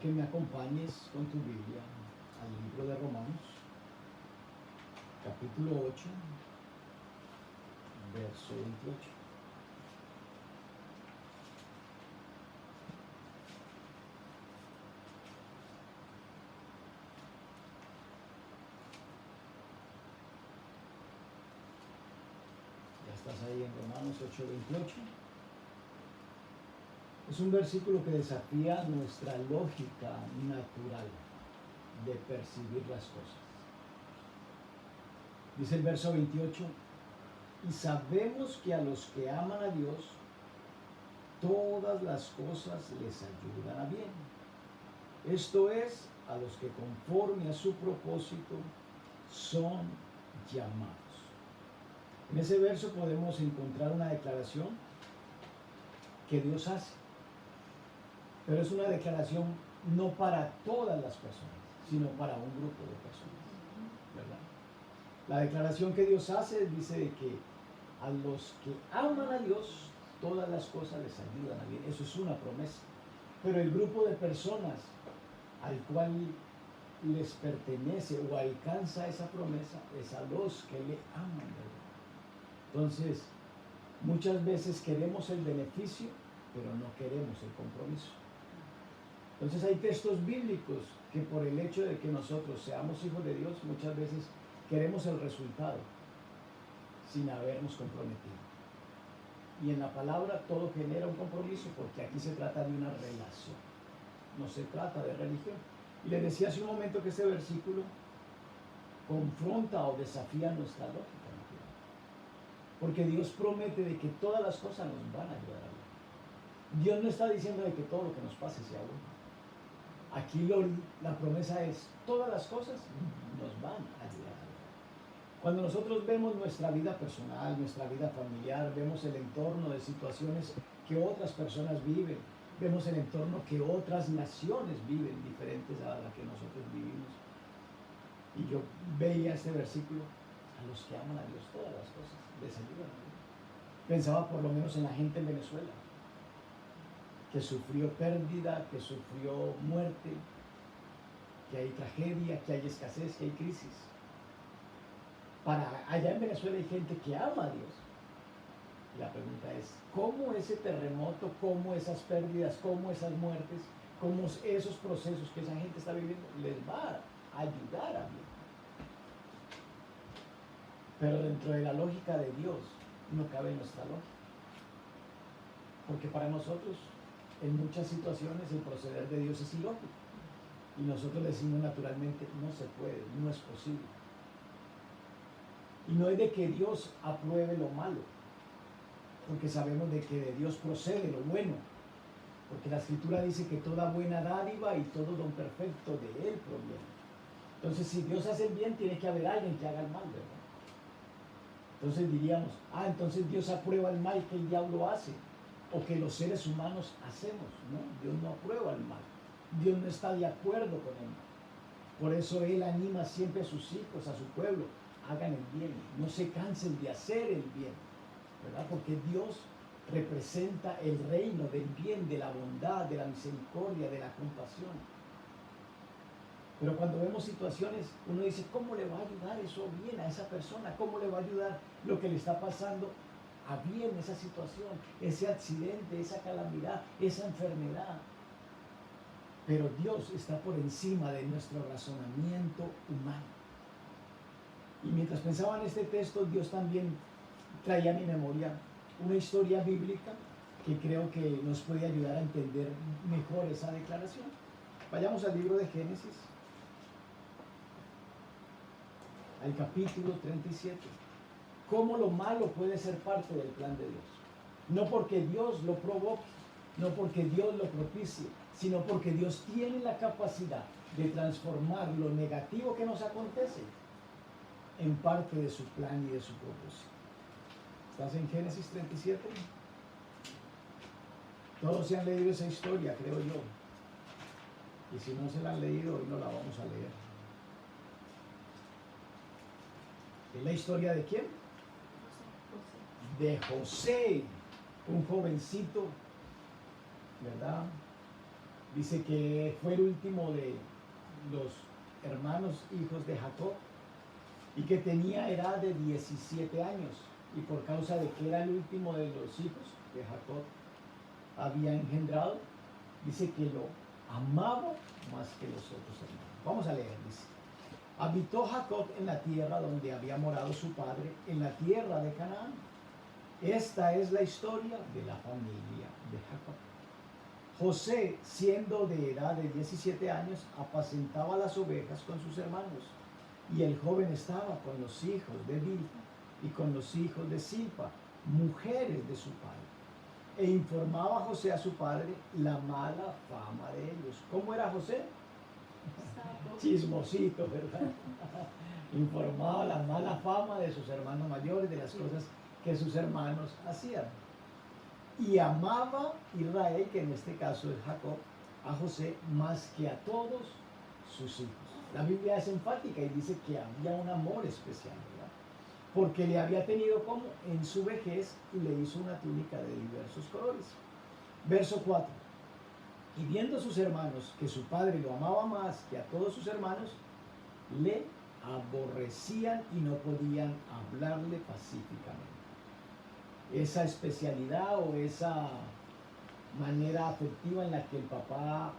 que me acompañes con tu Biblia al libro de Romanos, capítulo 8, verso 28. Ya estás ahí en Romanos 8, 28. Es un versículo que desafía nuestra lógica natural de percibir las cosas. Dice el verso 28, y sabemos que a los que aman a Dios, todas las cosas les ayudan a bien. Esto es, a los que conforme a su propósito son llamados. En ese verso podemos encontrar una declaración que Dios hace, pero es una declaración no para todas las personas, sino para un grupo de personas, ¿verdad? La declaración que Dios hace dice de que a los que aman a Dios, todas las cosas les ayudan a bien. Eso es una promesa. Pero el grupo de personas al cual les pertenece o alcanza esa promesa es a los que le aman, ¿verdad? Entonces, muchas veces queremos el beneficio, pero no queremos el compromiso. Entonces hay textos bíblicos que por el hecho de que nosotros seamos hijos de Dios, muchas veces queremos el resultado sin habernos comprometido. Y en la palabra todo genera un compromiso, porque aquí se trata de una relación, no se trata de religión. Y les decía hace un momento que este versículo confronta o desafía nuestra lógica natural, porque Dios promete de que todas las cosas nos van a ayudar a bien. Dios no está diciendo de que todo lo que nos pase sea bueno. Aquí la promesa es, todas las cosas nos van a ayudar a bien. Cuando nosotros vemos nuestra vida personal, nuestra vida familiar, vemos el entorno de situaciones que otras personas viven, vemos el entorno que otras naciones viven diferentes a la que nosotros vivimos. Y yo veía este versículo, a los que aman a Dios todas las cosas les ayudan a bien. Pensaba por lo menos en la gente en Venezuela, que sufrió pérdida, que sufrió muerte, que hay tragedia, que hay escasez, que hay crisis. Allá en Venezuela hay gente que ama a Dios. Y la pregunta es, ¿cómo ese terremoto, cómo esas pérdidas, cómo esas muertes, cómo esos procesos que esa gente está viviendo les va a ayudar a bien? Pero dentro de la lógica de Dios no cabe nuestra lógica. Porque para nosotros, en muchas situaciones, el proceder de Dios es ilógico. Y nosotros decimos naturalmente, no se puede, no es posible. Y no es de que Dios apruebe lo malo, porque sabemos de que de Dios procede lo bueno, porque la Escritura dice que toda buena dádiva y todo don perfecto de Él proviene. Entonces, si Dios hace el bien, tiene que haber alguien que haga el mal, ¿verdad? Entonces diríamos, entonces Dios aprueba el mal que el diablo hace, o que los seres humanos hacemos. No, Dios no aprueba el mal. Dios no está de acuerdo con el mal. Por eso Él anima siempre a sus hijos, a su pueblo, hagan el bien, no se cansen de hacer el bien, ¿verdad? Porque Dios representa el reino del bien, de la bondad, de la misericordia, de la compasión. Pero cuando vemos situaciones, uno dice, ¿cómo le va a ayudar eso bien a esa persona? ¿Cómo le va a ayudar lo que le está pasando a bien esa situación, ese accidente, esa calamidad, esa enfermedad? Pero Dios está por encima de nuestro razonamiento humano. Y mientras pensaba en este texto, Dios también traía a mi memoria una historia bíblica que creo que nos puede ayudar a entender mejor esa declaración. Vayamos al libro de Génesis, al capítulo 37. ¿Cómo lo malo puede ser parte del plan de Dios? No porque Dios lo provoque, no porque Dios lo propicie, sino porque Dios tiene la capacidad de transformar lo negativo que nos acontece en parte de su plan y de su propósito. ¿Estás en Génesis 37? Todos se han leído esa historia, creo yo. Y si no se la han leído, hoy no la vamos a leer. ¿Es la historia de quién? De José, un jovencito, ¿verdad? Dice que fue el último de los hermanos hijos de Jacob y que tenía edad de 17 años. Y por causa de que era el último de los hijos que Jacob había engendrado, dice que lo amaba más que los otros hermanos. Vamos a leer, dice. Habitó Jacob en la tierra donde había morado su padre, en la tierra de Canaán. Esta es la historia de la familia de Jacob. José, siendo de edad de 17 años, apacentaba las ovejas con sus hermanos. Y el joven estaba con los hijos de Bilha y con los hijos de Silpa, mujeres de su padre. E informaba a José a su padre la mala fama de ellos. ¿Cómo era José? Chismosito, ¿verdad? Informaba la mala fama de sus hermanos mayores, de las cosas que sus hermanos hacían. Y amaba Israel, que en este caso es Jacob, a José más que a todos sus hijos. La Biblia es enfática y dice que había un amor especial, ¿verdad? Porque le había tenido como en su vejez y le hizo una túnica de diversos colores. Verso 4. Y viendo sus hermanos que su padre lo amaba más que a todos sus hermanos, le aborrecían y no podían hablarle pacíficamente. Esa especialidad o esa manera afectiva en la que el papá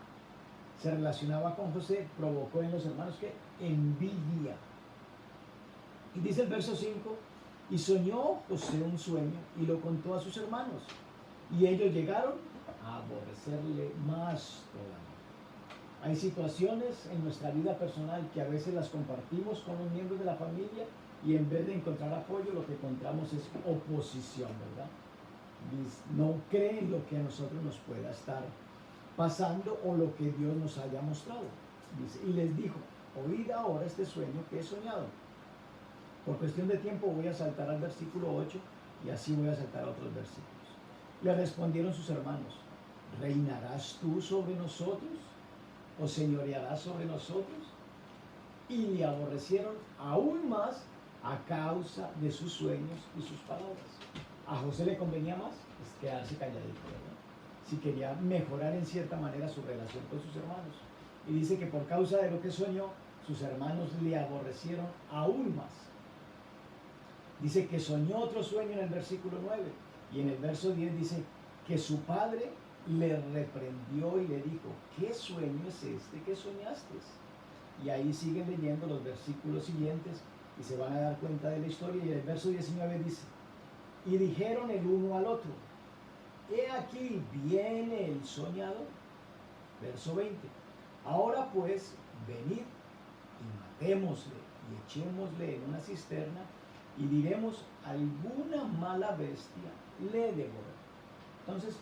se relacionaba con José provocó en los hermanos que envidia. Y dice el verso 5, y soñó José un sueño y lo contó a sus hermanos, y ellos llegaron a aborrecerle más todavía. Hay situaciones en nuestra vida personal que a veces las compartimos con los miembros de la familia y en vez de encontrar apoyo lo que encontramos es oposición, ¿verdad? No creen lo que a nosotros nos pueda estar pasando o lo que Dios nos haya mostrado. Dice, y les dijo, oíd ahora este sueño que he soñado. Por cuestión de tiempo voy a saltar al versículo 8 y así voy a saltar a otros versículos. Le respondieron sus hermanos, ¿reinarás tú sobre nosotros o señorearás sobre nosotros? Y le aborrecieron aún más a causa de sus sueños y sus palabras. A José le convenía más quedarse calladito, ¿verdad? Si quería mejorar en cierta manera su relación con sus hermanos. Y dice que por causa de lo que soñó, sus hermanos le aborrecieron aún más. Dice que soñó otro sueño en el versículo 9 y en el verso 10 dice que su padre le reprendió y le dijo, ¿qué sueño es este que soñaste? Y ahí siguen leyendo los versículos siguientes y se van a dar cuenta de la historia. Y el verso 19 dice, y dijeron el uno al otro, he aquí viene el soñador. Verso 20, ahora pues venid y matémosle y echémosle en una cisterna y diremos, alguna mala bestia le devoró. Entonces,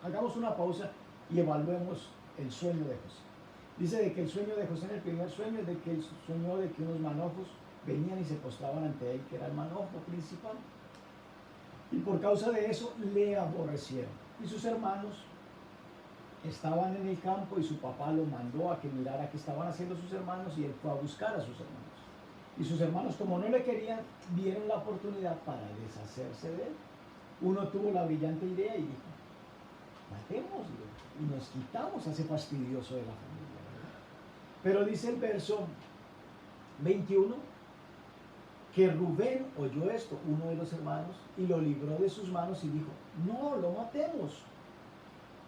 hagamos una pausa y evaluemos el sueño de José. Dice de que el sueño de José en el primer sueño es de que él soñó de que unos manojos venían y se postraban ante él, que era el manojo principal. Y por causa de eso le aborrecieron. Y sus hermanos estaban en el campo y su papá lo mandó a que mirara qué estaban haciendo sus hermanos y él fue a buscar a sus hermanos. Y sus hermanos, como no le querían, vieron la oportunidad para deshacerse de él. Uno tuvo la brillante idea y dijo, matémoslo y nos quitamos a ese fastidioso de la familia, ¿verdad? Pero dice el verso 21 que Rubén oyó esto, uno de los hermanos, y lo libró de sus manos y dijo, no, lo matemos.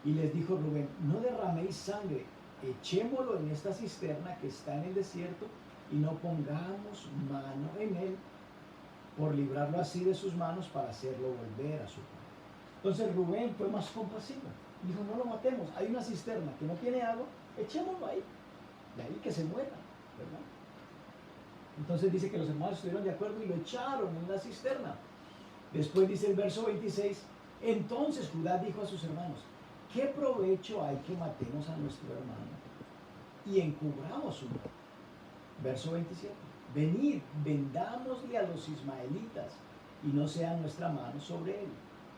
Y les dijo Rubén, no derraméis sangre, echémoslo en esta cisterna que está en el desierto y no pongamos mano en él por librarlo así de sus manos para hacerlo volver a su padre. Entonces Rubén fue más compasivo. Dijo, no lo matemos, hay una cisterna que no tiene agua, echémoslo ahí, de ahí que se muera, ¿verdad? Entonces dice que los hermanos estuvieron de acuerdo y lo echaron en la cisterna. Después dice el verso 26, entonces Judá dijo a sus hermanos, ¿qué provecho hay que matemos a nuestro hermano y encubramos su muerte? Verso 27, venid, vendámosle a los ismaelitas y no sea nuestra mano sobre él,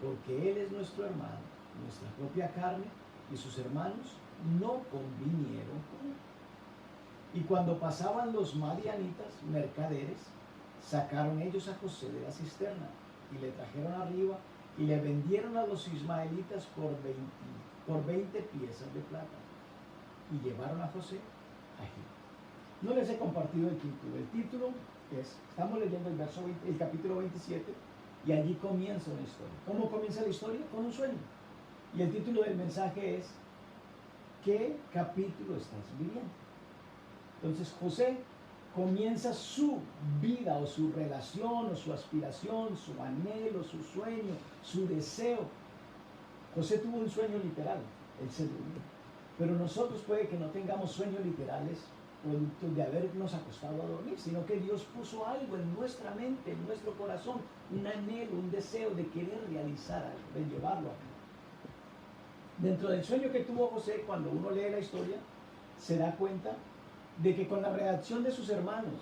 porque él es nuestro hermano, nuestra propia carne, y sus hermanos no convinieron con él. Y cuando pasaban los madianitas, mercaderes, sacaron ellos a José de la cisterna y le trajeron arriba y le vendieron a los ismaelitas por por 20 piezas de plata. Y llevaron a José a Egipto. No les he compartido el título. El título es, estamos leyendo el capítulo 27, y allí comienza una historia. ¿Cómo comienza la historia? Con un sueño. Y el título del mensaje es, ¿qué capítulo estás viviendo? Entonces José comienza su vida o su relación o su aspiración, su anhelo, su sueño, su deseo. José tuvo un sueño literal, él se durmió. Pero nosotros puede que no tengamos sueños literales producto de habernos acostado a dormir, sino que Dios puso algo en nuestra mente, en nuestro corazón, un anhelo, un deseo de querer realizar algo, de llevarlo a cabo. Dentro del sueño que tuvo José, cuando uno lee la historia, se da cuenta de que con la reacción de sus hermanos,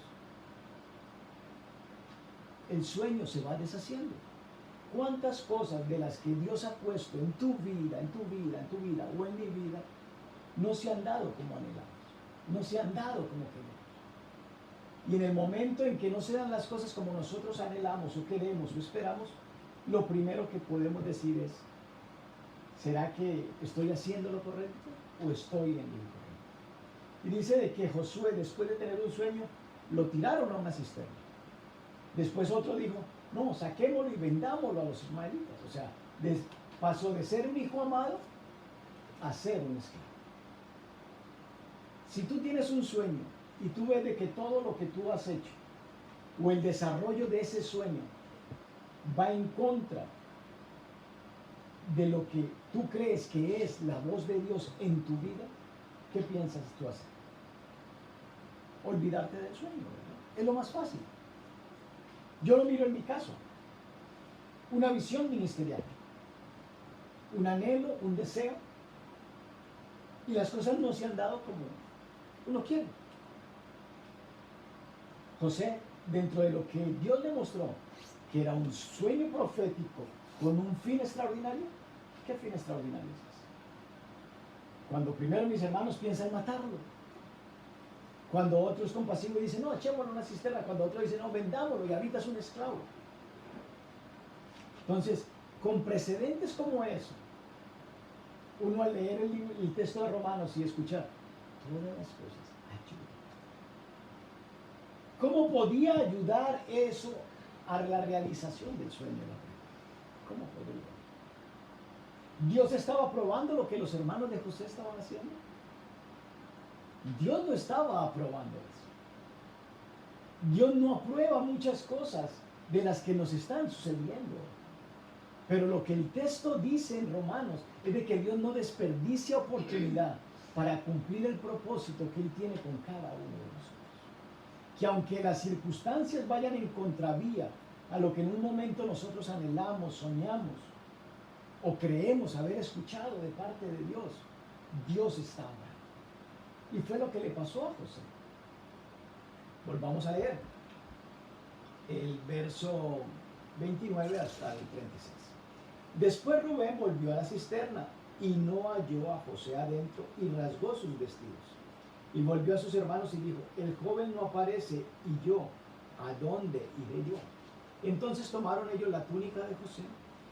el sueño se va deshaciendo. ¿Cuántas cosas de las que Dios ha puesto en tu vida, en tu vida, en tu vida o en mi vida, no se han dado como anhelamos, no se han dado como queremos? Y en el momento en que no se dan las cosas como nosotros anhelamos o queremos o esperamos, lo primero que podemos decir es, ¿será que estoy haciendo lo correcto o estoy en lo incorrecto? Y dice de que Josué, después de tener un sueño, lo tiraron a una cisterna. Después otro dijo, no, saquémoslo y vendámoslo a los ismaelitas. O sea, pasó de ser un hijo amado a ser un esclavo. Si tú tienes un sueño y tú ves de que todo lo que tú has hecho o el desarrollo de ese sueño va en contra de lo que tú crees que es la voz de Dios en tu vida, ¿qué piensas tú hacer? Olvidarte del sueño, ¿verdad? Es lo más fácil. Yo lo miro en mi caso. Una visión ministerial, un anhelo, un deseo, y las cosas no se han dado como uno quiere. José, dentro de lo que Dios le mostró, que era un sueño profético con un fin extraordinario, ¿qué fin extraordinario es ese? Cuando primero mis hermanos piensan matarlo, cuando otro es compasivo y dice, no, echémoslo en una cisterna, cuando otro dice, no, vendámoslo y ahorita es un esclavo. Entonces, con precedentes como eso, uno al leer el texto de Romanos y escuchar, todas las cosas ayudan. ¿Cómo podía ayudar eso a la realización del sueño de la película? ¿Cómo podría? ¿Dios estaba aprobando lo que los hermanos de José estaban haciendo? Dios no estaba aprobando eso. Dios no aprueba muchas cosas de las que nos están sucediendo. Pero lo que el texto dice en Romanos es de que Dios no desperdicia oportunidad para cumplir el propósito que Él tiene con cada uno de nosotros. Que aunque las circunstancias vayan en contravía a lo que en un momento nosotros anhelamos, soñamos o creemos haber escuchado de parte de Dios, Dios está obrando. Y fue lo que le pasó a José. Volvamos a leer el verso 29 hasta el 36. Después Rubén volvió a la cisterna y no halló a José adentro y rasgó sus vestidos. Y volvió a sus hermanos y dijo, el joven no aparece y yo, ¿a dónde iré yo? Entonces tomaron ellos la túnica de José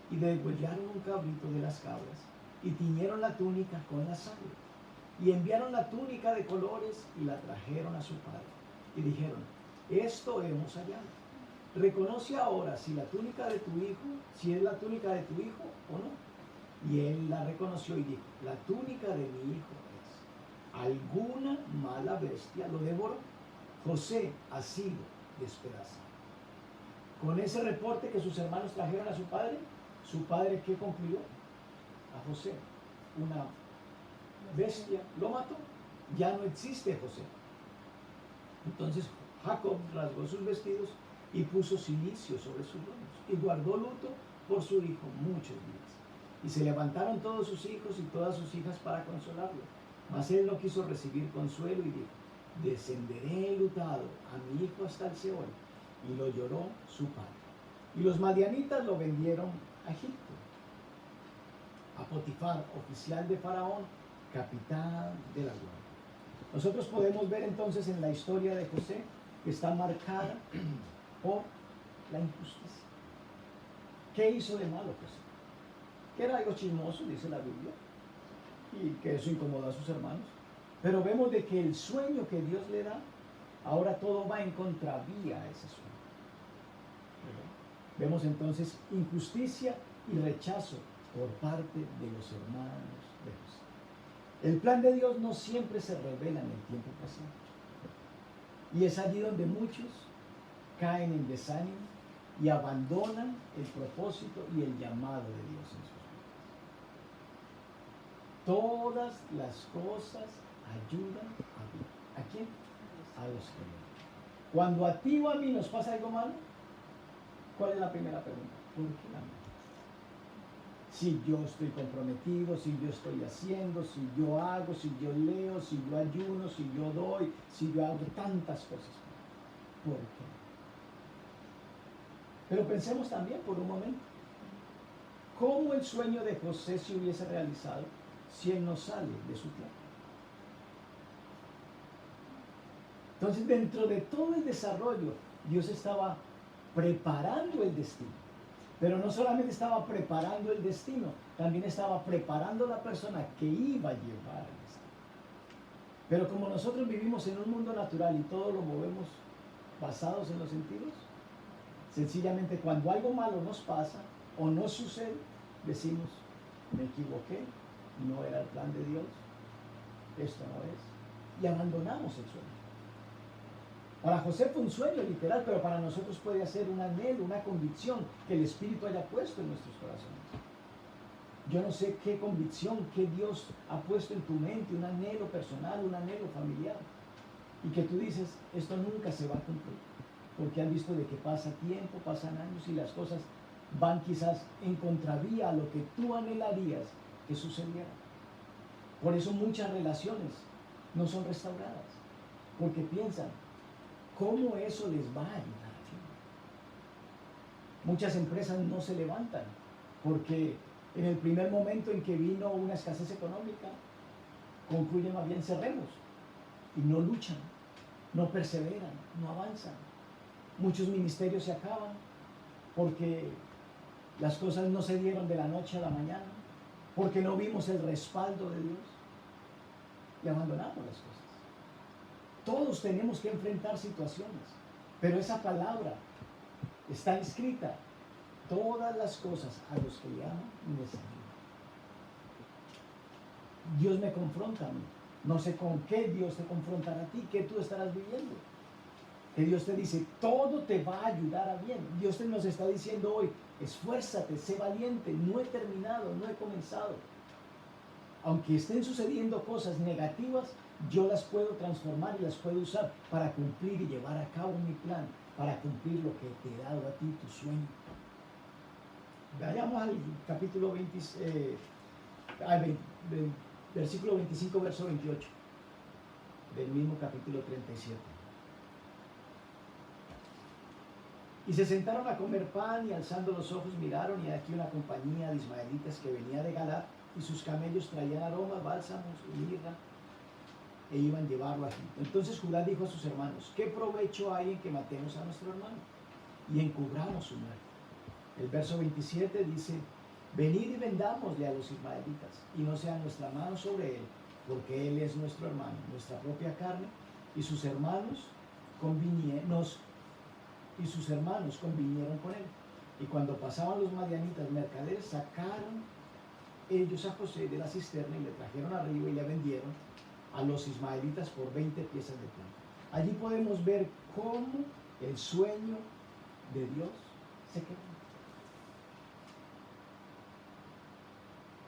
y degollaron un cabrito de las cabras y tiñeron la túnica con la sangre. Y enviaron la túnica de colores y la trajeron a su padre. Y dijeron, esto hemos hallado. Reconoce ahora si la túnica de tu hijo, si es la túnica de tu hijo o no. Y él la reconoció y dijo, la túnica de mi hijo es. Alguna mala bestia lo devoró. José ha sido despedazado. Con ese reporte que sus hermanos trajeron a su padre, ¿qué concluyó? A José, una bestia lo mató. Ya no existe José. Entonces Jacob rasgó sus vestidos y puso cilicio sobre sus lomos y guardó luto por su hijo muchos días. Y se levantaron todos sus hijos y todas sus hijas para consolarlo. Mas él no quiso recibir consuelo y dijo, descenderé enlutado a mi hijo hasta el Seol. Y lo lloró su padre. Y los madianitas lo vendieron a Egipto. A Potifar, oficial de Faraón, capitán de la guardia. Nosotros podemos ver entonces en la historia de José que está marcada por la injusticia. ¿Qué hizo de malo José? Que era algo chismoso, dice la Biblia. y que eso incomodó a sus hermanos. Pero vemos de que el sueño que Dios le da, ahora todo va en contravía a ese sueño. Vemos entonces injusticia y rechazo por parte de los hermanos de José. El plan de Dios no siempre se revela en el tiempo presente. Y es allí donde muchos caen en desánimo y abandonan el propósito y el llamado de Dios en sus vidas. Todas las cosas ayudan a bien. ¿A quién? A los que leen. Cuando a ti o a mí nos pasa algo malo, ¿cuál es la primera pregunta? ¿Por qué a mí? Si yo estoy comprometido, si yo estoy haciendo, si yo hago, si yo leo, si yo ayuno, si yo doy, si yo hago tantas cosas. ¿Por qué? Pero pensemos también por un momento, ¿cómo el sueño de José se hubiese realizado si él no sale de su tierra? Entonces, dentro de todo el desarrollo, Dios estaba preparando el destino. Pero no solamente estaba preparando el destino, también estaba preparando la persona que iba a llevar el destino. Pero como nosotros vivimos en un mundo natural y todo lo movemos basados en los sentidos, sencillamente cuando algo malo nos pasa o no sucede, decimos, me equivoqué, no era el plan de Dios, esto no es, y abandonamos el sueño. Para José fue un sueño literal, pero para nosotros puede ser un anhelo, una convicción que el Espíritu haya puesto en nuestros corazones. Yo no sé qué convicción, qué Dios ha puesto en tu mente, un anhelo personal, un anhelo familiar, y que tú dices, esto nunca se va a cumplir, porque has visto de que pasa tiempo, pasan años y las cosas van quizás en contravía a lo que tú anhelarías que sucediera. Por eso muchas relaciones no son restauradas, porque piensan, ¿cómo eso les va a ayudar a ti? Muchas empresas no se levantan porque en el primer momento en que vino una escasez económica, concluyen más bien cerremos y no luchan, no perseveran, no avanzan. Muchos ministerios se acaban porque las cosas no se dieron de la noche a la mañana, porque no vimos el respaldo de Dios y abandonamos las cosas. Todos tenemos que enfrentar situaciones, pero esa palabra está escrita. Todas las cosas a los que le aman les ayudan. Dios me confronta a mí. No sé con qué Dios te confrontará a ti, qué tú estarás viviendo. Que Dios te dice, todo te va a ayudar a bien. Dios te nos está diciendo hoy, esfuérzate, sé valiente, no he terminado, no he comenzado. Aunque estén sucediendo cosas negativas, yo las puedo transformar y las puedo usar para cumplir y llevar a cabo mi plan, para cumplir lo que te he dado a ti, tu sueño. Vayamos al capítulo 20, versículo 25, verso 28, del mismo capítulo 37. Y se sentaron a comer pan y alzando los ojos miraron y aquí una compañía de ismaelitas que venía de Galat y sus camellos traían aromas, bálsamos y mirra e iban a llevarlo a Egipto. Entonces Judá dijo a sus hermanos, ¿qué provecho hay en que matemos a nuestro hermano y encubramos su muerte? El verso 27 dice, venid y vendámosle a los ismaelitas y no sea nuestra mano sobre él, porque él es nuestro hermano, nuestra propia carne, y sus hermanos convinieron con él. Y cuando pasaban los madianitas mercaderes, sacaron ellos a José de la cisterna y le trajeron arriba y le vendieron a los ismaelitas por 20 piezas de plata. Allí podemos ver cómo el sueño de Dios se quedó.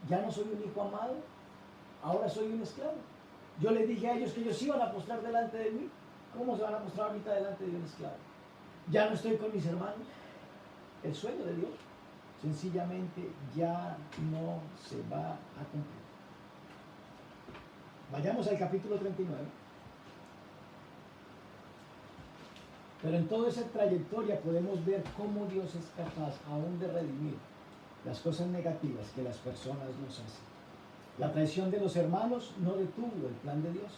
Ya no soy un hijo amado, ahora soy un esclavo. Yo les dije a ellos que ellos iban a postrar delante de mí. ¿Cómo se van a postrar ahorita delante de un esclavo? Ya no estoy con mis hermanos. El sueño de Dios sencillamente ya no se va a cumplir. Vayamos al capítulo 39. Pero en toda esa trayectoria podemos ver cómo Dios es capaz aún de redimir las cosas negativas que las personas nos hacen. La traición de los hermanos no detuvo el plan de Dios.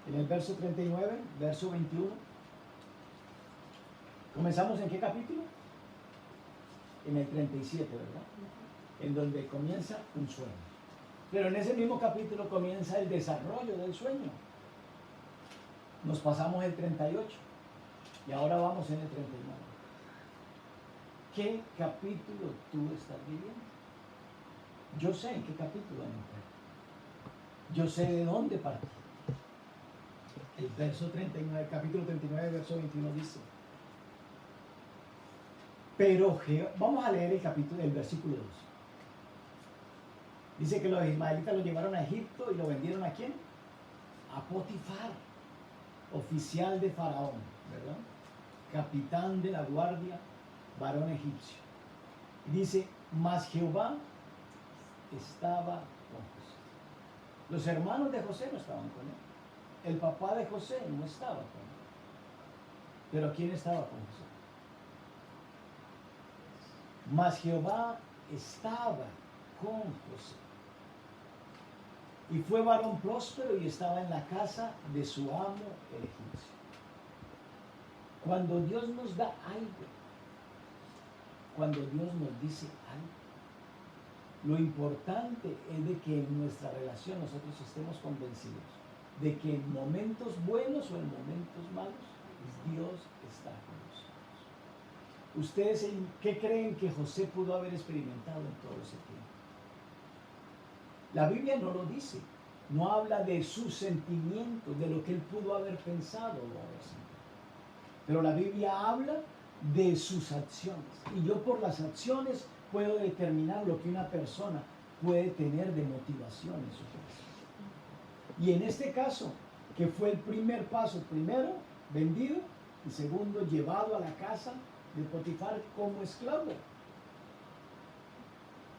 En el verso 39, verso 21. ¿Comenzamos en qué capítulo? En el 37, ¿verdad? En donde comienza un sueño. Pero en ese mismo capítulo comienza el desarrollo del sueño. Nos pasamos el 38 y ahora vamos en el 39. ¿Qué capítulo tú estás viviendo? Yo sé en qué capítulo entrar. Yo sé de dónde partir. El verso 39, capítulo 39, verso 21 dice, pero vamos a leer el capítulo del versículo 2. Dice que los ismaelitas lo llevaron a Egipto y lo vendieron ¿a quién? A Potifar, oficial de Faraón, ¿verdad? Capitán de la guardia, varón egipcio. Dice, mas Jehová estaba con José. Los hermanos de José no estaban con él. El papá de José no estaba con él. Pero ¿quién estaba con José? Mas Jehová estaba con José. Y fue varón próspero y estaba en la casa de su amo el egipcio. Cuando Dios nos da algo, cuando Dios nos dice algo, lo importante es de que en nuestra relación nosotros estemos convencidos de que en momentos buenos o en momentos malos, Dios está con nosotros. ¿Ustedes qué creen que José pudo haber experimentado en todo ese tiempo? La Biblia no lo dice, no habla de sus sentimientos, de lo que él pudo haber pensado o haber sentido. Pero la Biblia habla de sus acciones. Y yo por las acciones puedo determinar lo que una persona puede tener de motivación en su corazón. Y en este caso, que fue el primer paso, primero vendido y segundo llevado a la casa de Potifar como esclavo.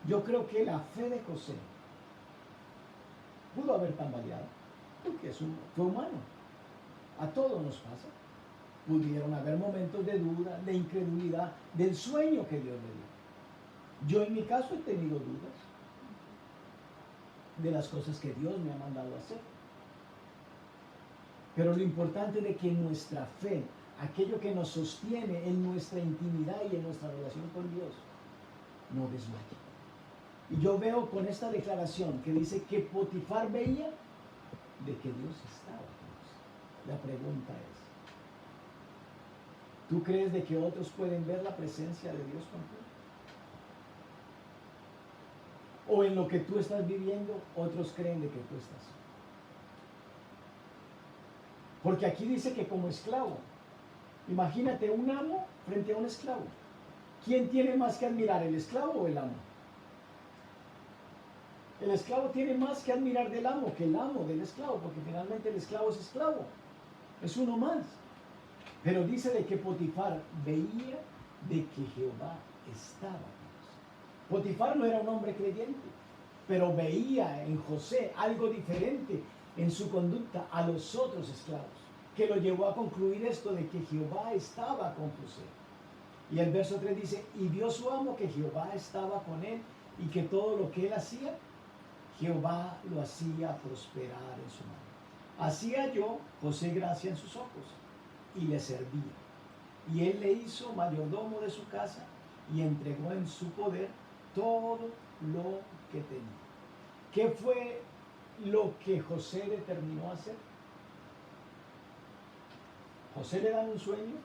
Yo creo que la fe de José pudo haber tambaleado, porque fue humano. A todos nos pasa. Pudieron haber momentos de duda, de incredulidad, del sueño que Dios le dio. Yo en mi caso he tenido dudas de las cosas que Dios me ha mandado a hacer. Pero lo importante es de que nuestra fe, aquello que nos sostiene en nuestra intimidad y en nuestra relación con Dios, no desmaye. Y yo veo con esta declaración que dice que Potifar veía de que Dios estaba con nosotros. La pregunta es, ¿tú crees de que otros pueden ver la presencia de Dios contigo? ¿O en lo que tú estás viviendo, otros creen de que tú estás? Porque aquí dice que como esclavo, imagínate un amo frente a un esclavo. ¿Quién tiene más que admirar, el esclavo o el amo? El esclavo tiene más que admirar del amo que el amo del esclavo, porque finalmente el esclavo, es uno más. Pero dice de que Potifar veía de que Jehová estaba con José. Potifar no era un hombre creyente, pero veía en José algo diferente en su conducta a los otros esclavos, que lo llevó a concluir esto de que Jehová estaba con José. Y el verso 3 dice, y vio su amo que Jehová estaba con él y que todo lo que él hacía, Jehová lo hacía prosperar en su mano. Hacía yo, José, gracia en sus ojos y le servía. Y él le hizo mayordomo de su casa y entregó en su poder todo lo que tenía. ¿Qué fue lo que José determinó hacer? José le dan un sueño,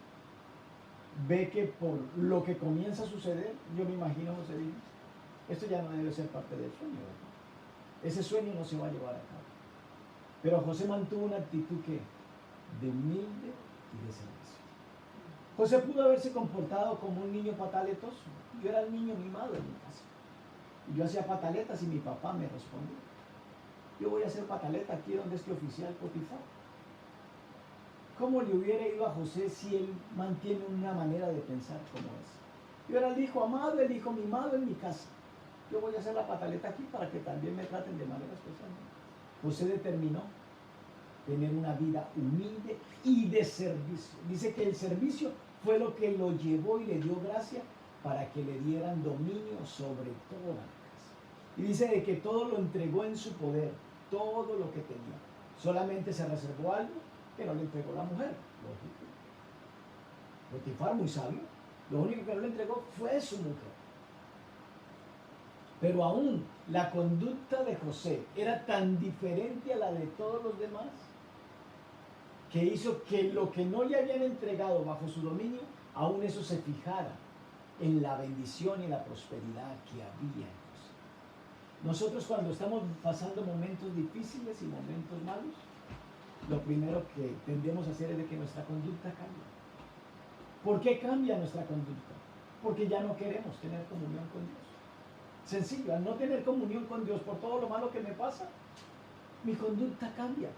ve que por lo que comienza a suceder, yo me imagino a José dice, esto ya no debe ser parte del sueño, ¿verdad? Ese sueño no se va a llevar a cabo. Pero José mantuvo una actitud que de humilde y de servicio. José pudo haberse comportado como un niño pataletoso. Yo era el niño mimado en mi casa. Y yo hacía pataletas y mi papá me respondía. Yo voy a hacer pataleta aquí donde este oficial Potifar. ¿Cómo le hubiera ido a José si él mantiene una manera de pensar como esa? Yo era el hijo amado, el hijo mimado en mi casa. Yo voy a hacer la pataleta aquí para que también me traten de manera especial. José determinó tener una vida humilde y de servicio. Dice que el servicio fue lo que lo llevó y le dio gracia para que le dieran dominio sobre toda la casa. Y dice de que todo lo entregó en su poder, todo lo que tenía. Solamente se reservó algo que no le entregó la mujer. Lógico. Potifar, muy sabio, lo único que no le entregó fue su mujer. Pero aún la conducta de José era tan diferente a la de todos los demás que hizo que lo que no le habían entregado bajo su dominio, aún eso se fijara en la bendición y la prosperidad que había en José. Nosotros cuando estamos pasando momentos difíciles y momentos malos, lo primero que tendemos a hacer es de que nuestra conducta cambie. ¿Por qué cambia nuestra conducta? Porque ya no queremos tener comunión con Dios. Sencillo, al no tener comunión con Dios por todo lo malo que me pasa, mi conducta cambia.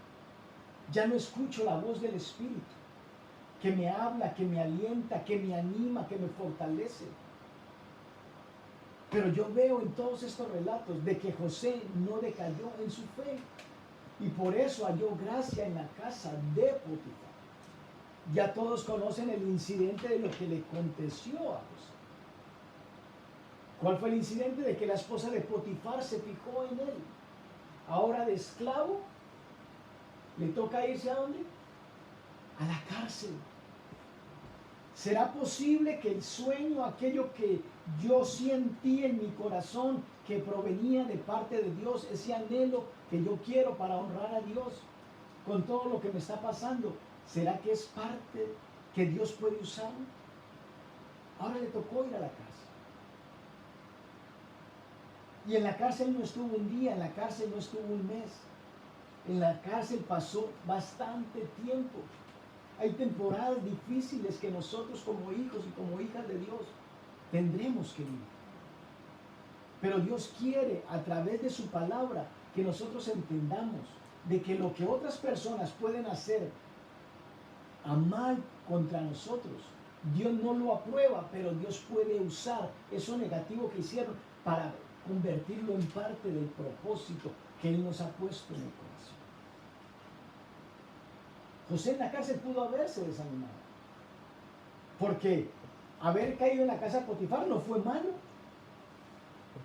Ya no escucho la voz del Espíritu que me habla, que me alienta, que me anima, que me fortalece. Pero yo veo en todos estos relatos de que José no decayó en su fe y por eso halló gracia en la casa de Potifar. Ya todos conocen el incidente de lo que le aconteció a José. ¿Cuál fue el incidente? De que la esposa de Potifar se fijó en él. Ahora de esclavo, le toca irse ¿a dónde? A la cárcel. ¿Será posible que el sueño, aquello que yo sentí en mi corazón, que provenía de parte de Dios, ese anhelo que yo quiero para honrar a Dios, con todo lo que me está pasando, será que es parte que Dios puede usar? Ahora le tocó ir a la cárcel. Y en la cárcel no estuvo un día, en la cárcel no estuvo un mes. En la cárcel pasó bastante tiempo. Hay temporadas difíciles que nosotros como hijos y como hijas de Dios tendremos que vivir. Pero Dios quiere a través de su palabra que nosotros entendamos de que lo que otras personas pueden hacer a mal contra nosotros, Dios no lo aprueba, pero Dios puede usar eso negativo que hicieron para convertirlo en parte del propósito que Él nos ha puesto en el corazón. José en la cárcel pudo haberse desanimado, porque haber caído en la casa de Potifar no fue malo.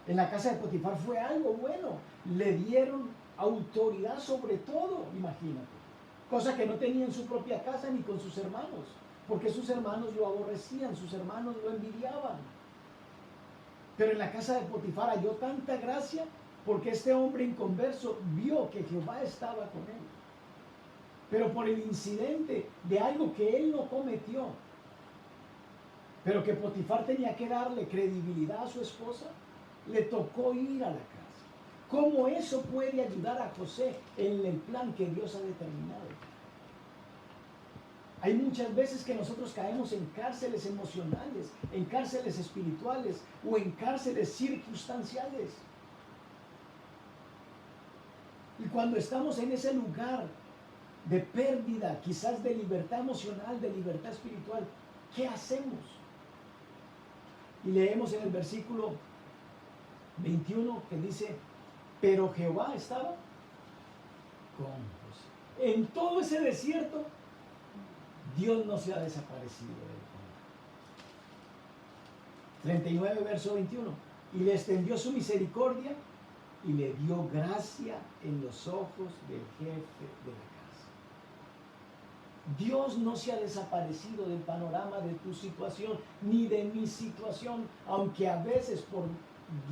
En la casa de Potifar fue algo bueno. Le dieron autoridad sobre todo, imagínate. Cosa que no tenía en su propia casa ni con sus hermanos, porque sus hermanos lo aborrecían, sus hermanos lo envidiaban. Pero en la casa de Potifar halló tanta gracia porque este hombre inconverso vio que Jehová estaba con él. Pero por el incidente de algo que él no cometió, pero que Potifar tenía que darle credibilidad a su esposa, le tocó ir a la cárcel. ¿Cómo eso puede ayudar a José en el plan que Dios ha determinado? Hay muchas veces que nosotros caemos en cárceles emocionales, en cárceles espirituales o en cárceles circunstanciales. Y cuando estamos en ese lugar de pérdida, quizás de libertad emocional, de libertad espiritual, ¿qué hacemos? Y leemos en el versículo 21 que dice, pero Jehová estaba con José. En todo ese desierto, Dios no se ha desaparecido de él. 39, verso 21. Y le extendió su misericordia y le dio gracia en los ojos del jefe de la casa. Dios no se ha desaparecido del panorama de tu situación, ni de mi situación, aunque a veces por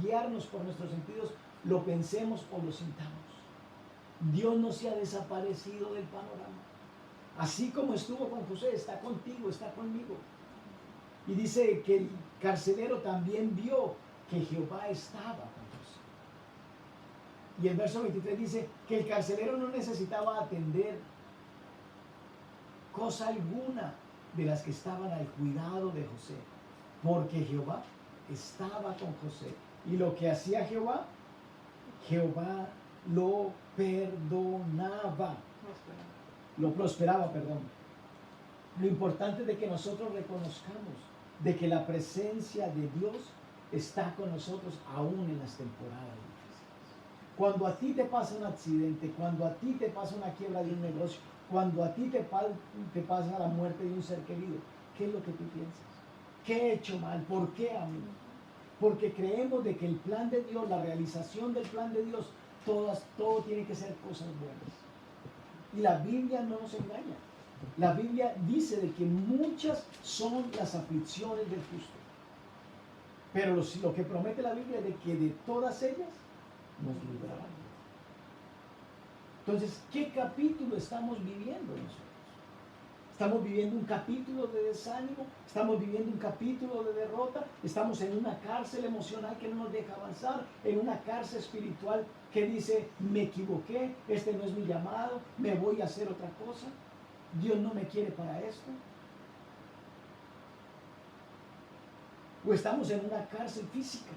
guiarnos por nuestros sentidos lo pensemos o lo sintamos. Dios no se ha desaparecido del panorama. Así como estuvo con José, está contigo, está conmigo. Y dice que el carcelero también vio que Jehová estaba con José. Y el verso 23 dice que el carcelero no necesitaba atender cosa alguna de las que estaban al cuidado de José, porque Jehová estaba con José. Y lo que hacía Jehová, Jehová lo perdonaba. Lo prosperaba, perdón. Lo importante es de que nosotros reconozcamos de que la presencia de Dios está con nosotros aún en las temporadas difíciles. Cuando a ti te pasa un accidente, cuando a ti te pasa una quiebra de un negocio, cuando a ti te pasa la muerte de un ser querido, ¿qué es lo que tú piensas? ¿Qué he hecho mal? ¿Por qué a mí? Porque creemos de que el plan de Dios, la realización del plan de Dios, todo tiene que ser cosas buenas. Y la Biblia no nos engaña. La Biblia dice de que muchas son las aflicciones del justo, Pero lo que promete la Biblia es de que de todas ellas nos librará. Entonces, ¿qué capítulo estamos viviendo nosotros? Estamos viviendo un capítulo de desánimo, estamos viviendo un capítulo de derrota, estamos en una cárcel emocional que no nos deja avanzar, en una cárcel espiritual que dice, me equivoqué, este no es mi llamado, me voy a hacer otra cosa, Dios no me quiere para esto. O estamos en una cárcel física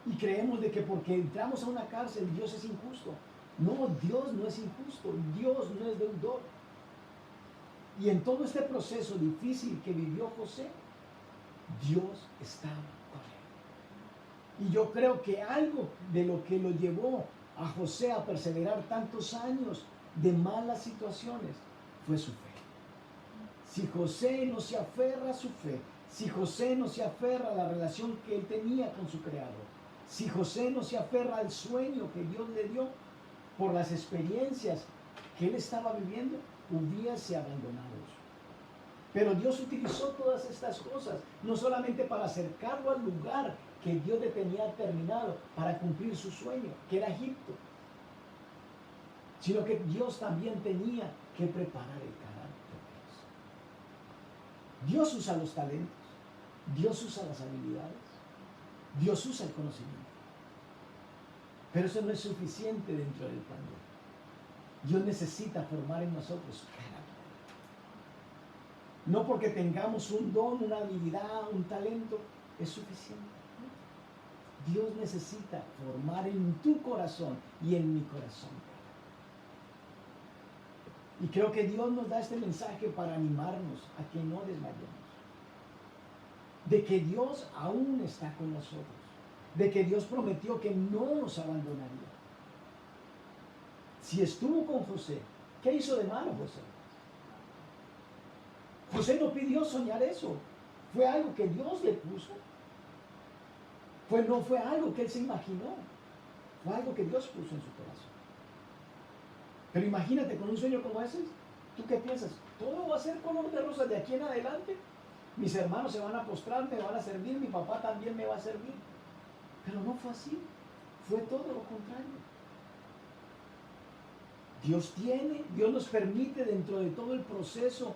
y creemos de que porque entramos a una cárcel Dios es injusto. No, Dios no es injusto, Dios no es deudor. Y en todo este proceso difícil que vivió José, Dios estaba con él. Y yo creo que algo de lo que lo llevó a José a perseverar tantos años de malas situaciones fue su fe. Si José no se aferra a su fe, si José no se aferra a la relación que él tenía con su Creador, si José no se aferra al sueño que Dios le dio por las experiencias que él estaba viviendo, hubiese abandonado eso. Pero Dios utilizó todas estas cosas, no solamente para acercarlo al lugar que Dios le tenía terminado para cumplir su sueño, que era Egipto, sino que Dios también tenía que preparar el carácter de eso. Dios usa los talentos, Dios usa las habilidades, Dios usa el conocimiento. Pero eso no es suficiente dentro del plan de Dios. Dios necesita formar en nosotros carácter. No porque tengamos un don, una habilidad, un talento, es suficiente. Dios necesita formar en tu corazón y en mi corazón. Y creo que Dios nos da este mensaje para animarnos a que no desmayemos. De que Dios aún está con nosotros. De que Dios prometió que no nos abandonaría. Si estuvo con José, ¿qué hizo de malo José? José no pidió soñar eso. Fue algo que Dios le puso. No fue algo que él se imaginó. Fue algo que Dios puso en su corazón. Pero imagínate con un sueño como ese, ¿tú qué piensas? ¿Todo va a ser color de rosa de aquí en adelante? Mis hermanos se van a postrar, me van a servir, mi papá también me va a servir. Pero no fue así. Fue todo lo contrario. Dios nos permite dentro de todo el proceso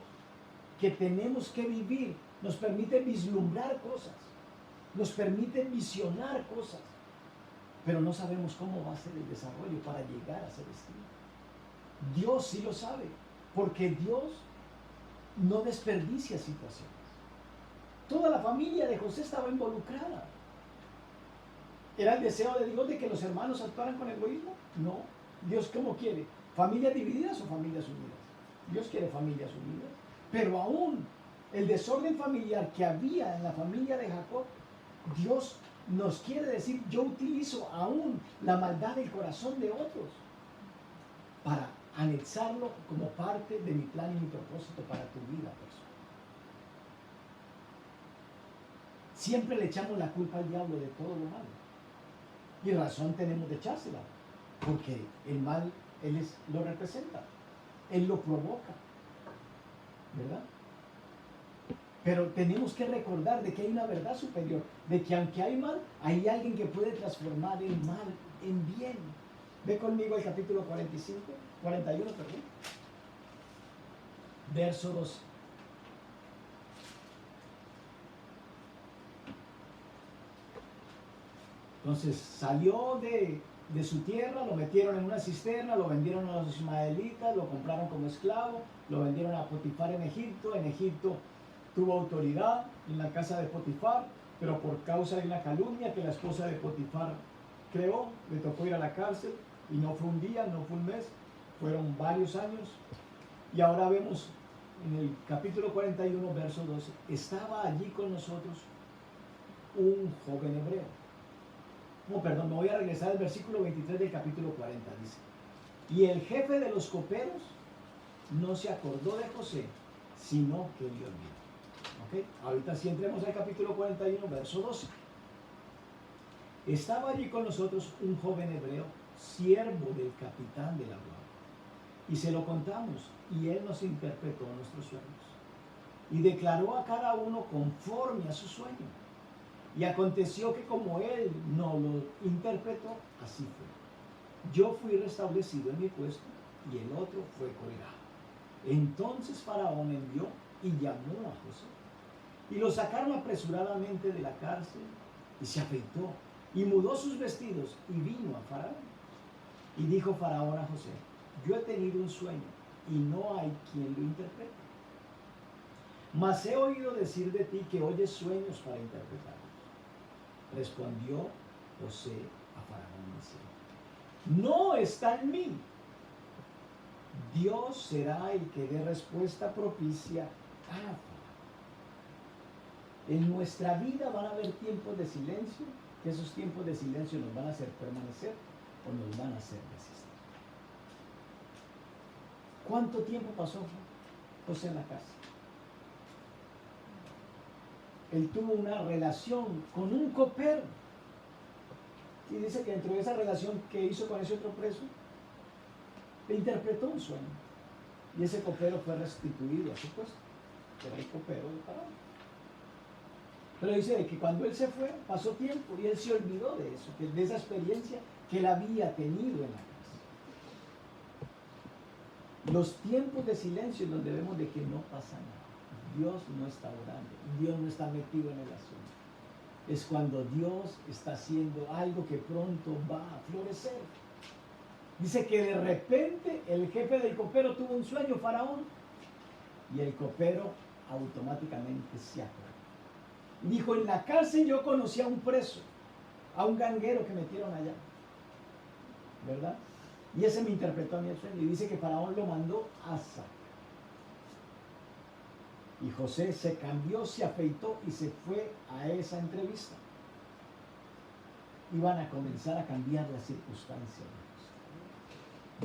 que tenemos que vivir, nos permite vislumbrar cosas, nos permite visionar cosas, pero no sabemos cómo va a ser el desarrollo para llegar a ese destino. Dios sí lo sabe, porque Dios no desperdicia situaciones. Toda la familia de José estaba involucrada. ¿Era el deseo de Dios de que los hermanos actuaran con egoísmo? No. Dios, ¿cómo quiere? ¿Familias divididas o familias unidas? Dios quiere familias unidas. Pero aún el desorden familiar que había en la familia de Jacob, Dios nos quiere decir, yo utilizo aún la maldad del corazón de otros para anexarlo como parte de mi plan y mi propósito para tu vida personal. Siempre le echamos la culpa al diablo de todo lo malo. Y razón tenemos de echársela, porque el mal Él lo representa, Él lo provoca, ¿verdad? Pero tenemos que recordar de que hay una verdad superior, de que aunque hay mal, hay alguien que puede transformar el mal en bien. Ve conmigo al capítulo 41, verso 12. Entonces salió de su tierra, lo metieron en una cisterna, lo vendieron a los ismaelitas, lo compraron como esclavo, lo vendieron a Potifar en Egipto tuvo autoridad en la casa de Potifar, pero por causa de una calumnia que la esposa de Potifar creó, le tocó ir a la cárcel, y no fue un día, no fue un mes, fueron varios años. Y ahora vemos en el capítulo 41, verso 12, estaba allí con nosotros un joven hebreo. No, perdón, me voy a regresar al versículo 23 del capítulo 40, dice, y el jefe de los coperos no se acordó de José, sino que le olvidó. ¿Okay? Ahorita sí entremos al capítulo 41, verso 12. Estaba allí con nosotros un joven hebreo, siervo del capitán de la guardia, y se lo contamos, y él nos interpretó nuestros sueños, y declaró a cada uno conforme a su sueño. Y aconteció que como él no lo interpretó, así fue. Yo fui restablecido en mi puesto y el otro fue colgado. Entonces Faraón envió y llamó a José. Y lo sacaron apresuradamente de la cárcel y se afeitó y mudó sus vestidos y vino a Faraón. Y dijo Faraón a José: yo he tenido un sueño y no hay quien lo interprete. Mas he oído decir de ti que oyes sueños para interpretarlos. Respondió José a Faraón diciendo: no está en mí. Dios será el que dé respuesta propicia a Faraón. En nuestra vida van a haber tiempos de silencio, que esos tiempos de silencio nos van a hacer permanecer o nos van a hacer resistir. ¿Cuánto tiempo pasó José en la casa? Él tuvo una relación con un copero. Y dice que dentro de esa relación que hizo con ese otro preso, le interpretó un sueño. Y ese copero fue restituido a su puesto, que era el copero de Faraón. Pero dice que cuando él se fue, pasó tiempo y él se olvidó de eso, de esa experiencia que él había tenido en la casa. Los tiempos de silencio en donde vemos de que no pasa nada. Dios no está orando, Dios no está metido en el asunto. Es cuando Dios está haciendo algo que pronto va a florecer. Dice que de repente el jefe del copero tuvo un sueño, Faraón, y el copero automáticamente se acordó. Dijo: en la cárcel yo conocí a un preso, a un ganguero que metieron allá, ¿verdad? Y ese me interpretó a mí el sueño y dice que Faraón lo mandó a sacar. Y José se cambió, se afeitó y se fue a esa entrevista. Iban a comenzar a cambiar las circunstancias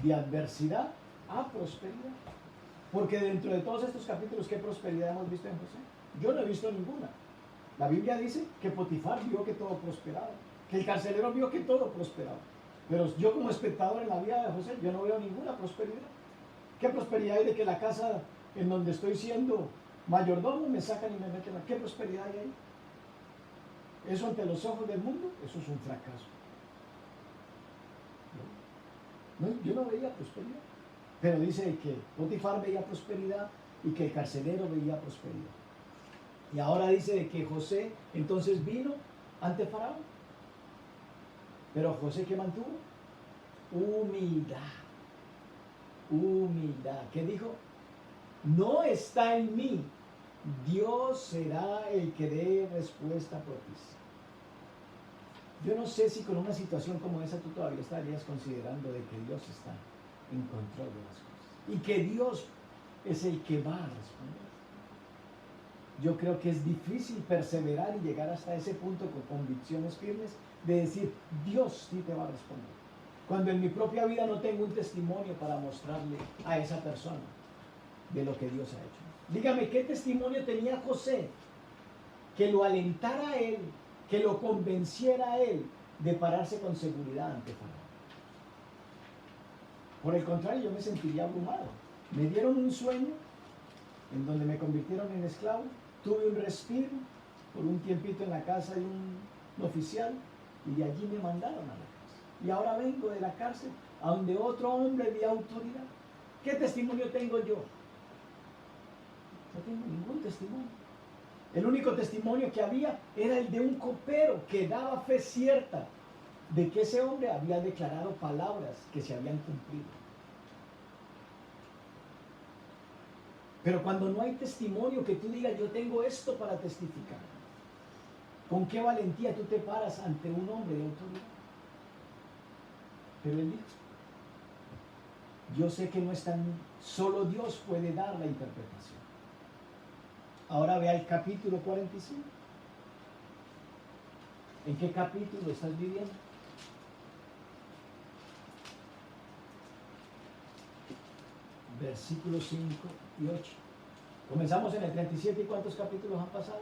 de adversidad a prosperidad. Porque dentro de todos estos capítulos, ¿qué prosperidad hemos visto en José? Yo no he visto ninguna. La Biblia dice que Potifar vio que todo prosperaba, que el carcelero vio que todo prosperaba. Pero yo como espectador en la vida de José, yo no veo ninguna prosperidad. ¿Qué prosperidad hay de que la casa en donde estoy siendo mayordomo me sacan y me meten? ¿Qué prosperidad hay ahí? Eso ante los ojos del mundo, eso es un fracaso. No, yo no veía prosperidad. Pero dice que Potifar veía prosperidad y que el carcelero veía prosperidad. Y ahora dice que José entonces vino ante Faraón. Pero José, ¿qué mantuvo? Humildad. Humildad. ¿Qué dijo? No está en mí. Dios será el que dé respuesta propicia. Yo no sé si con una situación como esa tú todavía estarías considerando de que Dios está en control de las cosas y que Dios es el que va a responder. Yo creo que es difícil perseverar y llegar hasta ese punto con convicciones firmes de decir: Dios sí te va a responder, cuando en mi propia vida no tengo un testimonio para mostrarle a esa persona de lo que Dios ha hecho. Dígame, ¿qué testimonio tenía José que lo alentara a él, que lo convenciera a él de pararse con seguridad ante Faraón? Por el contrario, yo me sentiría abrumado. Me dieron un sueño en donde me convirtieron en esclavo, tuve un respiro por un tiempito en la casa de un oficial y de allí me mandaron a la cárcel. Y ahora vengo de la cárcel a donde otro hombre de autoridad. ¿Qué testimonio tengo yo? No tengo ningún testimonio. El único testimonio que había era el de un copero que daba fe cierta de que ese hombre había declarado palabras que se habían cumplido. Pero cuando no hay testimonio que tú digas: yo tengo esto para testificar, ¿con qué valentía tú te paras ante un hombre de autoridad? Pero él dijo: yo sé que no es tan, solo Dios puede dar la interpretación. Ahora vea el capítulo 45. ¿En qué capítulo estás viviendo? Versículos 5 y 8. Comenzamos en el 37 y ¿cuántos capítulos han pasado?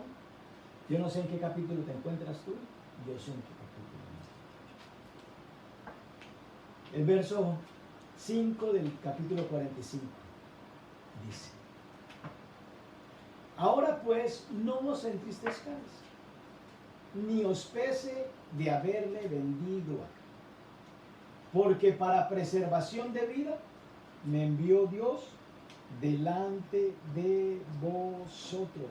Yo no sé en qué capítulo te encuentras tú, yo sé en qué capítulo. El verso 5 del capítulo 45 dice: ahora pues no os entristezcáis, ni os pese de haberme vendido acá. Porque para preservación de vida me envió Dios delante de vosotros.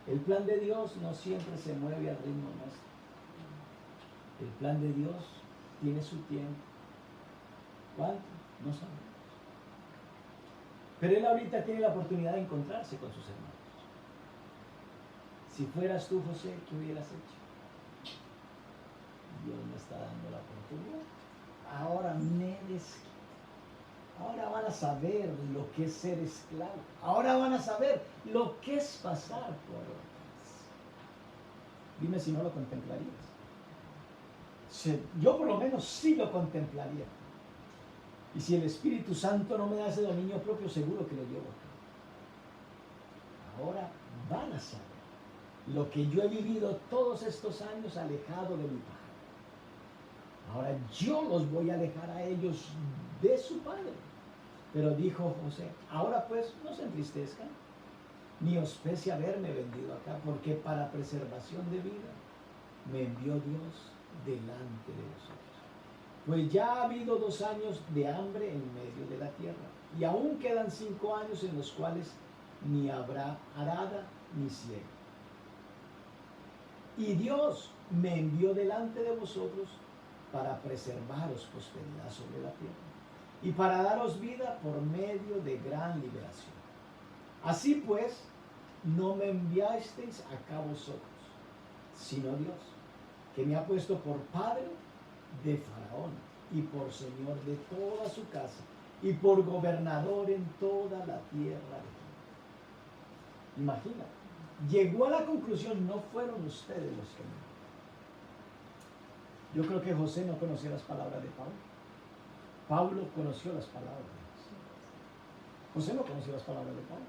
El plan de Dios no siempre se mueve al ritmo nuestro. El plan de Dios tiene su tiempo. ¿Cuánto? No sabemos. Pero Él ahorita tiene la oportunidad de encontrarse con sus hermanos. Si fueras tú, José, ¿qué hubieras hecho? Dios me está dando la oportunidad. Ahora me desquito. Ahora van a saber lo que es ser esclavo. Ahora van a saber lo que es pasar por otras. Dime si no lo contemplarías. Yo por lo menos sí lo contemplaría. Y si el Espíritu Santo no me da ese dominio propio, seguro que lo llevo a cabo. Ahora van a saber lo que yo he vivido todos estos años alejado de mi Padre. Ahora yo los voy a alejar a ellos de su Padre. Pero dijo José, ahora pues no se entristezcan, ni os pese haberme vendido acá, porque para preservación de vida me envió Dios delante de vosotros. Pues ya ha habido 2 años de hambre en medio de la tierra, y aún quedan 5 años en los cuales ni habrá arada ni siega. Y Dios me envió delante de vosotros para preservaros prosperidad sobre la tierra y para daros vida por medio de gran liberación. Así pues, no me enviasteis acá vosotros, sino Dios, que me ha puesto por padre de Faraón y por señor de toda su casa y por gobernador en toda la tierra de Egipto. Imagina, llegó a la conclusión, no fueron ustedes los que me. Yo creo que José no conocía las palabras de Pablo. Pablo conoció las palabras de José. José no conoció las palabras de Pablo.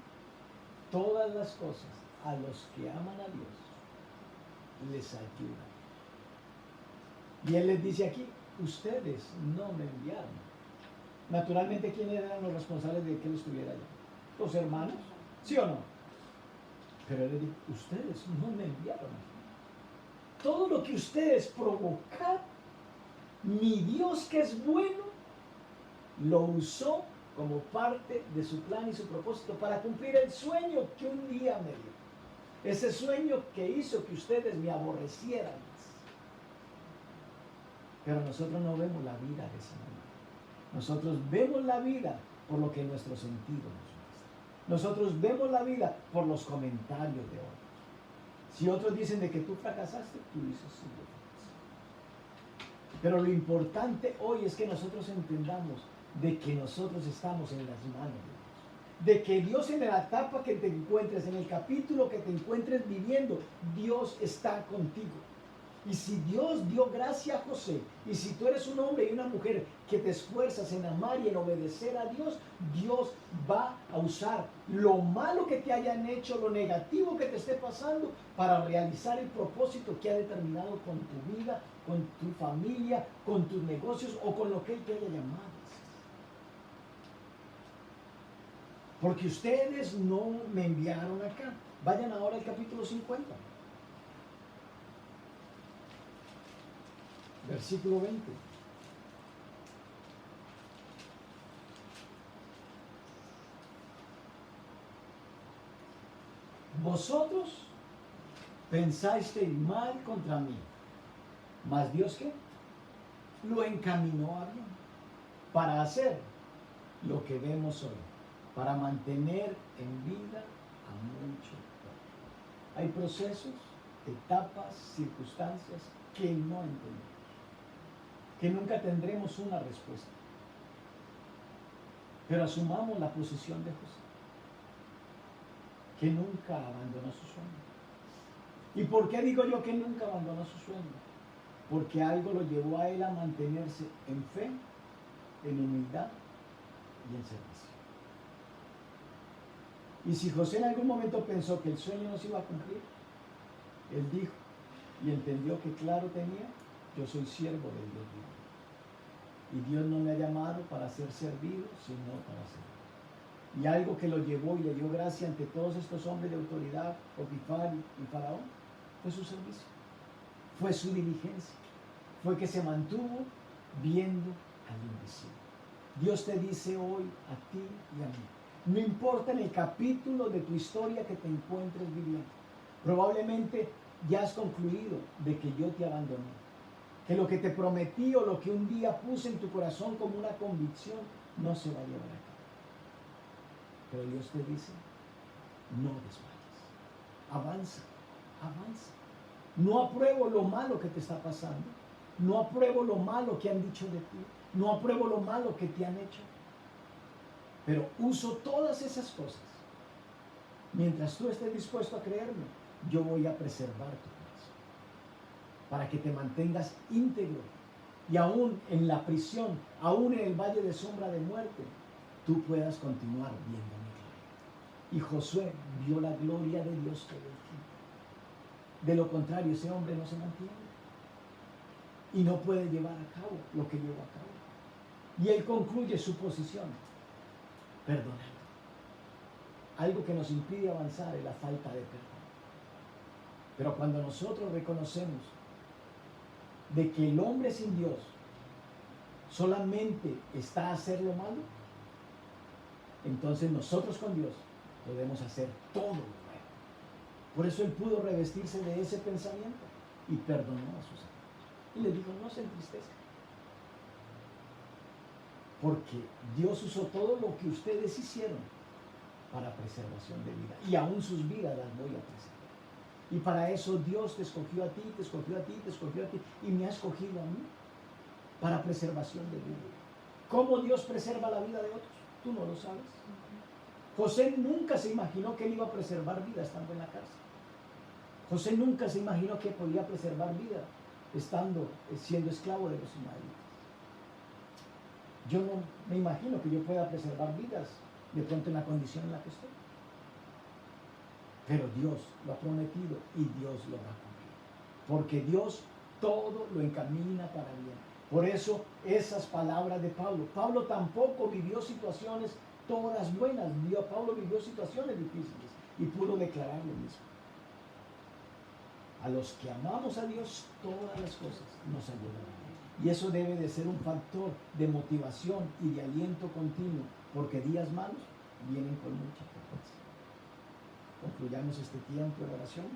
Todas las cosas a los que aman a Dios les ayudan. Y él les dice aquí, ustedes no me enviaron. Naturalmente, ¿quiénes eran los responsables de que él estuviera allá? ¿Los hermanos? ¿Sí o no? Pero él les dice, ustedes no me enviaron. Todo lo que ustedes provocaron, mi Dios que es bueno, lo usó como parte de su plan y su propósito para cumplir el sueño que un día me dio. Ese sueño que hizo que ustedes me aborrecieran más. Pero nosotros no vemos la vida de esa manera. Nosotros vemos la vida por lo que nuestro sentido nos muestra. Nosotros vemos la vida por los comentarios de otros. Si otros dicen de que tú fracasaste, tú dices sí, yo fracasé. Pero lo importante hoy es que nosotros entendamos de que nosotros estamos en las manos de Dios. De que Dios, en la etapa que te encuentres, en el capítulo que te encuentres viviendo, Dios está contigo. Y si Dios dio gracia a José, y si tú eres un hombre y una mujer que te esfuerzas en amar y en obedecer a Dios, Dios va a usar lo malo que te hayan hecho, lo negativo que te esté pasando, para realizar el propósito que ha determinado con tu vida, con tu familia, con tus negocios o con lo que Él te haya llamado. Porque ustedes no me enviaron acá. Vayan ahora al capítulo 50. Versículo 20. Vosotros pensasteis mal contra mí, mas Dios, ¿qué? Lo encaminó a bien, para hacer lo que vemos hoy, para mantener en vida a mucho pueblo. Hay procesos, etapas, circunstancias que no entendemos, que nunca tendremos una respuesta. Pero asumamos la posición de José, que nunca abandonó su sueño. ¿Y por qué digo yo que nunca abandonó su sueño? Porque algo lo llevó a él a mantenerse en fe, en humildad y en servicio. Y si José en algún momento pensó que el sueño no se iba a cumplir, él dijo y entendió que claro tenía, yo soy siervo del Dios vivo. Y Dios no me ha llamado para ser servido, sino para servir. Y algo que lo llevó y le dio gracia ante todos estos hombres de autoridad, Potifar y Faraón, Fue su servicio, fue su diligencia, fue que se mantuvo viendo al invisible. Dios te dice hoy a ti y a mí, no importa en el capítulo de tu historia que te encuentres viviendo, probablemente ya has concluido de que yo te abandoné, que lo que te prometí o lo que un día puse en tu corazón como una convicción no se va a llevar a cabo. Pero Dios te dice, no desmayes, avanza, avanza. No apruebo lo malo que te está pasando, no apruebo lo malo que han dicho de ti, no apruebo lo malo que te han hecho, pero uso todas esas cosas. Mientras tú estés dispuesto a creerme, yo voy a preservar tu corazón para que te mantengas íntegro y aún en la prisión, aún en el valle de sombra de muerte, tú puedas continuar viendo mi gloria. Y Josué vio la gloria de Dios todo el tiempo. De lo contrario, ese hombre no se mantiene y no puede llevar a cabo lo que llevó a cabo. Y él concluye su posición perdonando. Algo que nos impide avanzar es la falta de perdón. Pero cuando nosotros reconocemos de que el hombre sin Dios solamente está a hacer lo malo, entonces nosotros con Dios podemos hacer todo lo bueno. Por eso él pudo revestirse de ese pensamiento y perdonó a sus hermanos. Y les dijo, no se entristezcan, porque Dios usó todo lo que ustedes hicieron para preservación de vida, y aún sus vidas las voy a preservar. Y para eso Dios te escogió a ti, te escogió a ti, te escogió a ti, y me ha escogido a mí para preservación de vida. ¿Cómo Dios preserva la vida de otros? Tú no lo sabes. José nunca se imaginó que él iba a preservar vida estando en la cárcel. José nunca se imaginó que podía preservar vida siendo esclavo de los ismaelitas. Yo no me imagino que yo pueda preservar vidas de pronto en la condición en la que estoy. Pero Dios lo ha prometido y Dios lo va a cumplir. Porque Dios todo lo encamina para bien. Por eso esas palabras de Pablo. Pablo tampoco vivió situaciones todas buenas. Pablo vivió situaciones difíciles y pudo declarar lo mismo. A los que amamos a Dios, todas las cosas nos ayudan a bien. Y eso debe de ser un factor de motivación y de aliento continuo, porque días malos vienen con mucha frecuencia. Concluyamos este tiempo de oración.